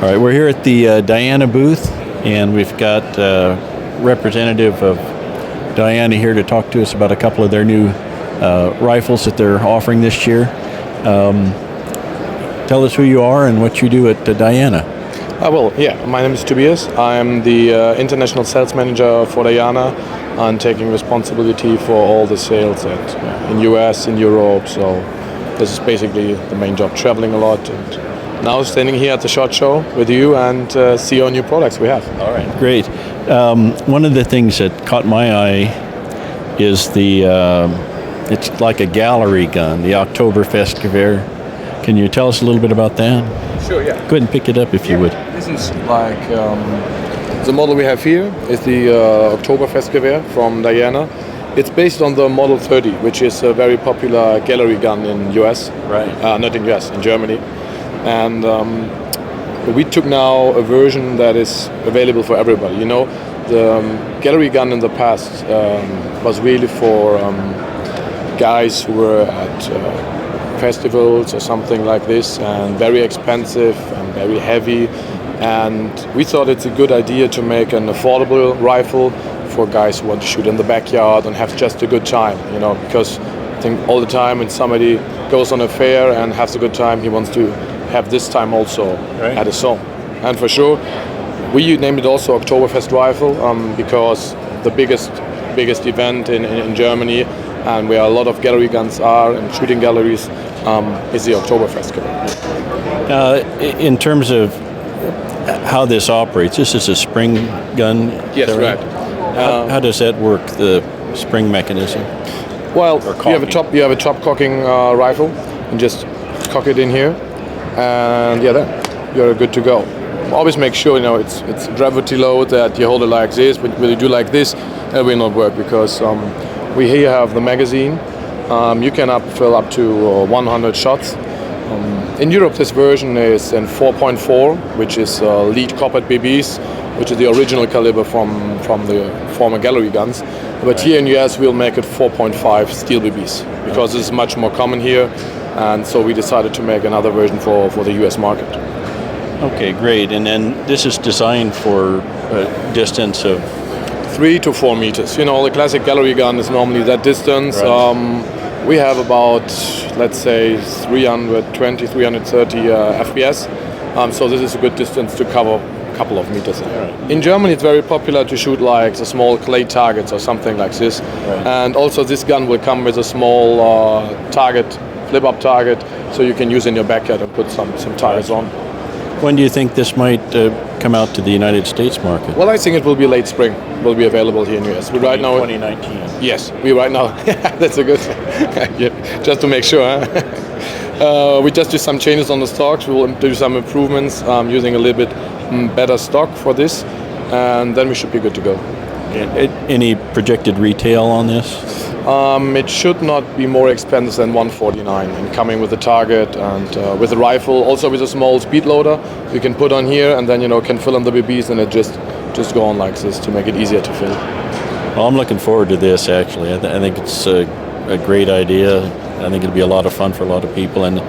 All right, we're here at the Diana booth, and we've got a representative of Diana here to talk to us about a couple of their new rifles that they're offering this year. Tell us who you are and what you do at Diana. My name is Tobias. I'm the international sales manager for Diana and taking responsibility for all the sales in US, in Europe. So this is basically the main job, traveling a lot. And now standing here at the SHOT Show with you and see our new products we have. All right, great. One of the things that caught my eye is it's like a gallery gun, the Oktoberfest Rifle. Can you tell us a little bit about that? Sure, yeah. Go ahead and pick it up if you would. This is like the model we have here is the Oktoberfest Rifle from Diana. It's based on the Model 30, which is a very popular gallery gun in US. Right. Not in US, in Germany. And we took now a version that is available for everybody. You know, the gallery gun in the past was really for guys who were at festivals or something like this, and very expensive and very heavy. And we thought it's a good idea to make an affordable rifle for guys who want to shoot in the backyard and have just a good time, you know, because I think all the time when somebody goes on a fair and has a good time, he wants to have this time also at his home. And for sure, we named it also Oktoberfest Rifle because the biggest event in Germany, and where a lot of gallery guns are and shooting galleries, is the Oktoberfest gun. In terms of how this operates, this is a spring gun? Yes, right. How does that work, the spring mechanism? Well, you have a top cocking rifle, and just cock it in here, and then you're good to go. Always make sure, you know, it's gravity load, that you hold it like this, but when you do like this, it will not work, because we here have the magazine. You can fill up to 100 shots. In Europe, this version is in 4.4, which is lead coppered BBs, which is the original caliber from the former gallery guns. But here in US, we'll make it 4.5 steel BBs, because this is much more common here, and so we decided to make another version for the US market. Okay, great. And then this is designed for a distance of 3 to 4 meters. You know, the classic gallery gun is normally that distance. Right. We have about, let's say, 320, 330 FPS. So this is a good distance to cover a couple of meters. Right. In Germany, it's very popular to shoot like the small clay targets or something like this. Right. And also this gun will come with a small target, flip-up target, so you can use in your backyard and put some targets on. When do you think this might come out to the United States market? Well, I think it will be late spring. It will be available here in US. We right now 2019. Yes, we right now. That's a good. Just to make sure. We just do some changes on the stocks. We will do some improvements using a little bit better stock for this, and then we should be good to go. Any projected retail on this? It should not be more expensive than $149, and coming with the target and with the rifle, also with a small speed loader you can put on here, and then can fill in the BBs, and it just go on like this to make it easier to fill. Well, I'm looking forward to this, actually. I think it's a great idea. I think it'll be a lot of fun for a lot of people, and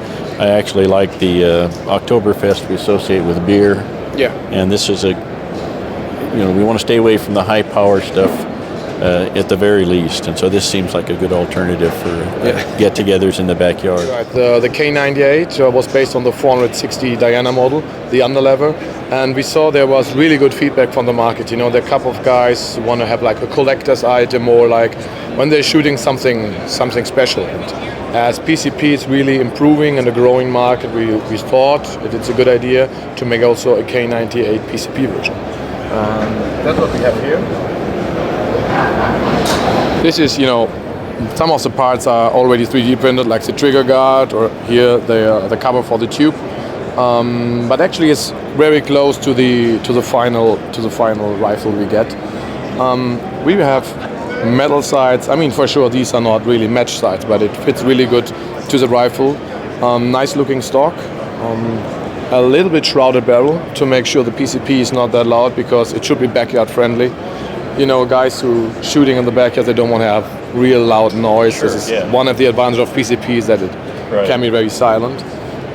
I actually like the Oktoberfest we associate with beer. Yeah. And this is we want to stay away from the high power stuff at the very least, and so this seems like a good alternative for get-togethers in the backyard. Right. The K98 was based on the 460 Diana model, the underlever, and we saw there was really good feedback from the market. You know, there are a couple of guys who want to have like a collector's item, or like when they're shooting something special. And as PCP is really improving in the growing market, we thought it's a good idea to make also a K98 PCP version. That's what we have here. This is, some of the parts are already 3D printed, like the trigger guard, or here the cover for the tube. But actually, it's very close to the final rifle we get. We have metal sights. I mean, for sure, these are not really match sights, but it fits really good to the rifle. Nice looking stock. A little bit shrouded barrel to make sure the PCP is not that loud, because it should be backyard friendly. Guys who shooting in the backyard, they don't want to have real loud noise. Sure, this is one of the advantages of PCP, is that it can be very silent.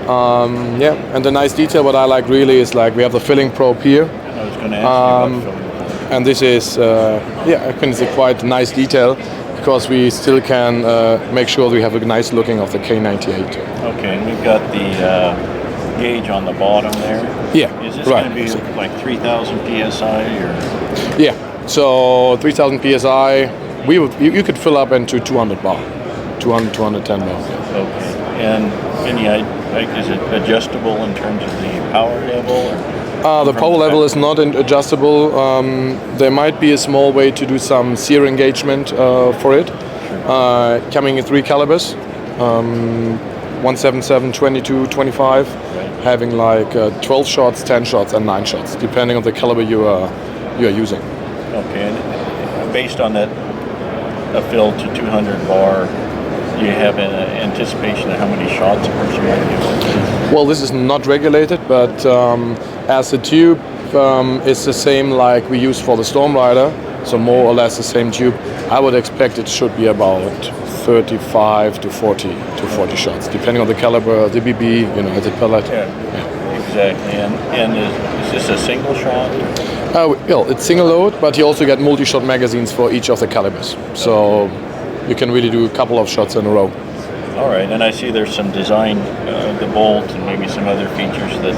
Yeah, and the nice detail what I like really is like we have the filling probe here. I was going to ask you about filling. And this is, I think it's a quite nice detail because we still can make sure we have a nice looking of the K98. Okay, and we've got the gauge on the bottom there. Yeah, Is this right. going to be like 3,000 psi or? Yeah, so 3,000 psi, you could fill up into 200 bar, 200, 210 bar. Yeah. Okay, and is it adjustable in terms of the power level? Or? The power level is not adjustable. There might be a small way to do some sear engagement for it. Coming in 3 calibers, 177, 22, 25, having like 12 shots, 10 shots, and 9 shots, depending on the caliber you are using. Okay, and based on that, a fill to 200 bar, do you have an anticipation of how many shots a person might do? Well, this is not regulated, but as the tube is the same like we use for the Storm Rider, so more or less the same tube, I would expect it should be about 35 to 40 shots, depending on the caliber, the BB, the pellet. Yeah. Exactly. And is this a single shot? Well, it's single load, but you also get multi-shot magazines for each of the calibers. So you can really do a couple of shots in a row. All right, and I see there's some design, the bolt and maybe some other features that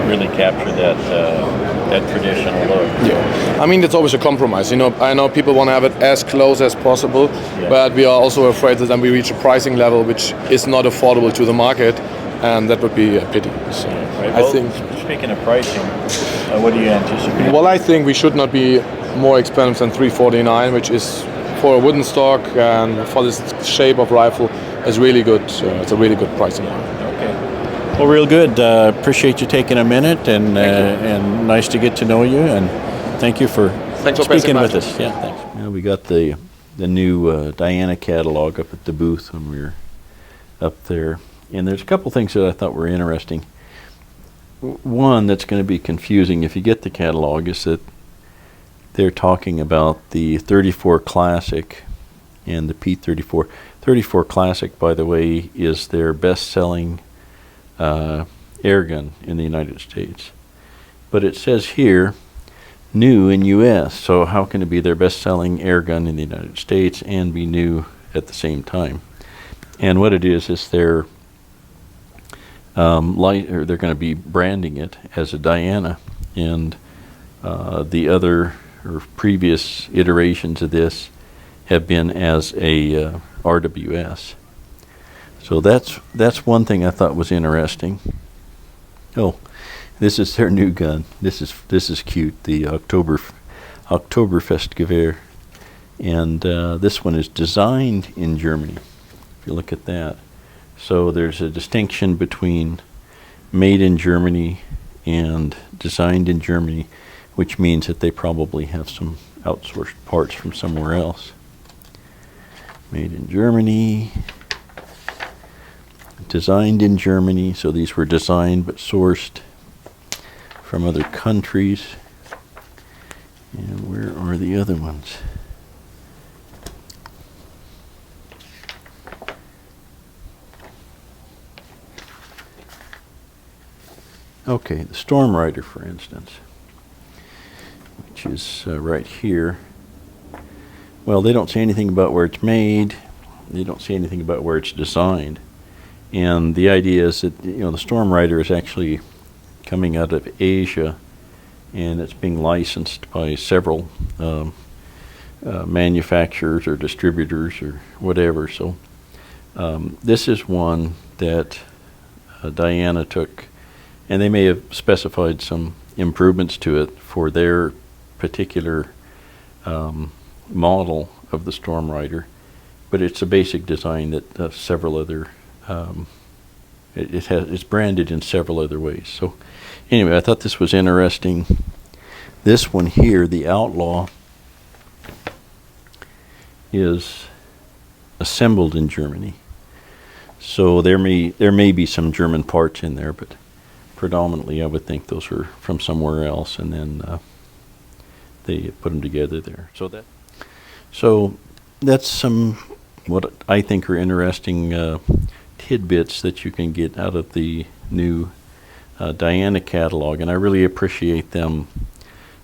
really capture that traditional look. Yeah, I mean it's always a compromise. I know people want to have it as close as possible, but we are also afraid that then we reach a pricing level which is not affordable to the market, and that would be a pity. So right. Well, I think. Speaking of pricing, what do you anticipate? Well, I think we should not be more expensive than $349, which is for a wooden stock and for this shape of rifle is really good. It's a really good pricing. Okay. Well, real good. Appreciate you taking a minute, and nice to get to know you. And thanks for speaking with us. Yeah, thanks. Yeah, we got the new Diana catalog up at the booth when we were up there, and there's a couple things that I thought were interesting. One that's going to be confusing if you get the catalog is that they're talking about the 34 Classic and the P34. 34 Classic, by the way, is their best-selling air gun in the United States. But it says here, new in U.S., so how can it be their best-selling air gun in the United States and be new at the same time? And what it is they're they're going to be branding it as a Diana, and the other or previous iterations of this have been as a RWS. So that's one thing I thought was interesting. Oh, this is their new gun. This is cute. The Oktoberfest Rifle, and this one is designed in Germany. If you look at that, so there's a distinction between made in Germany and designed in Germany, which means that they probably have some outsourced parts from somewhere else. Made in Germany, designed in Germany, so these were designed but sourced from other countries. And where are the other ones? Okay, the Storm Rider, for instance, which is right here. Well, they don't say anything about where it's made. They don't say anything about where it's designed. And the idea is that the Storm Rider is actually coming out of Asia, and it's being licensed by several manufacturers or distributors or whatever. So this is one that Diana took, and they may have specified some improvements to it for their particular model of the Storm Rider, but it's a basic design that several other it's branded in several other ways. So anyway, I thought this was interesting. This one here, the Outlaw, is assembled in Germany. So there may be some German parts in there, but predominantly I would think those are from somewhere else, and then they put them together there. So that's some what I think are interesting tidbits that you can get out of the new Diana catalog, and I really appreciate them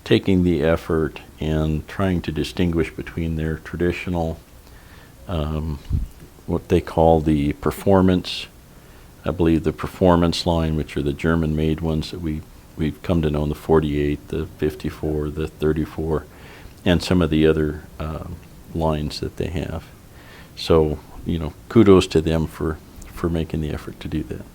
taking the effort and trying to distinguish between their traditional, what they call the performance, I believe the performance line, which are the German-made ones that we've come to know, the 48, the 54, the 34, and some of the other lines that they have. So, kudos to them for making the effort to do that.